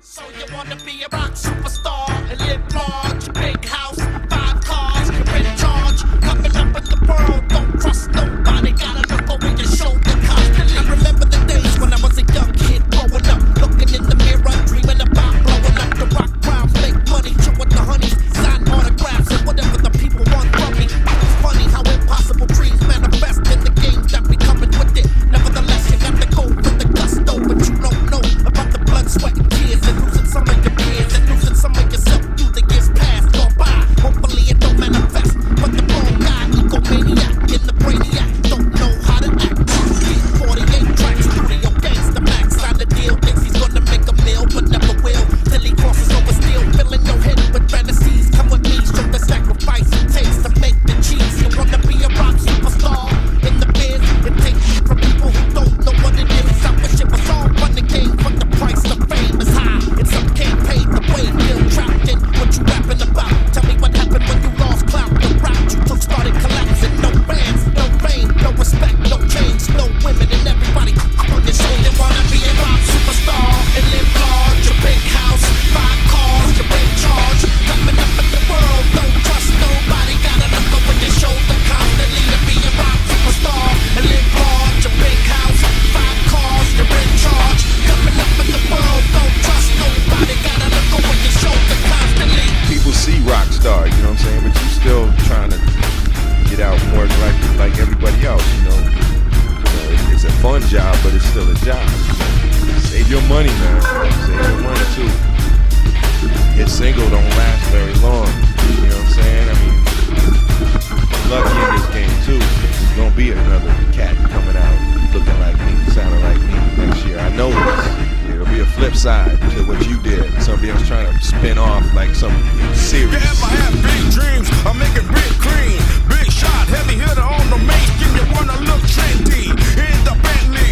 So you wanna be a rock superstar and live large, big house, 5 cars, you're in charge, coming up in the world, don't trust nobody, gotta look over your shoulder constantly. I remember the days when I was a young kid growing up, looking in the mirror, dreaming about blowing up the rock crowds, make money, chill with the honeys, sign autographs and whatever the people want from me. It's funny how impossible dreams manifest in the games that be coming with it. Nevertheless, you got to go with the gusto, but you don't know about the blood, sweat, and tears, and losing some of your peers, and losing some of yourself through the years past gone by. Hopefully it don't manifest, but the wrong guy, egomaniac, in the brainiac, don't know how to act. Beat 48 tracks, studio gangsta max, sign the deal, thinks he's gonna make a meal, but never will, till he crosses over steel, filling your head with fantasies. Come with me, show the sacrifice it takes to make the cheese. You wanna be a rock superstar in the biz, it takes from people who don't know what it is. I wish it was all fun and games, but the price of fame is high, and some can't pay the way. Feel trapped in what you rapping about. Tell me what happened when you lost clout. The route you took started collapsing. No fans, no fame, no respect, no change, no women, and everybody on your show. They wanna be a rock superstar and live large, a big house, 5 cars, you're in charge, coming up in the world, don't trust nobody, gotta look over your shoulder constantly. To be a rock superstar and live large, a big house, 5 cars, you're in charge, coming up in the world, don't trust nobody, gotta look over your shoulder constantly. People see rock star, you know what I'm saying, but you still trying to get out more like everybody else, you know. It's a fun job, but it's still a job. Save your money, man. Save your money too. Hit single don't last very long. You know what I'm saying? I mean, lucky in this game too. There's gonna be another cat coming out looking like me, sounding like me next year. I know this. There'll be a flip side to what you did. Somebody else trying to spin off like some series. Yeah, if I have big dreams, I make it big clean. Big shot, heavy hitter on the main skin. You wanna look trendy in the Bentley.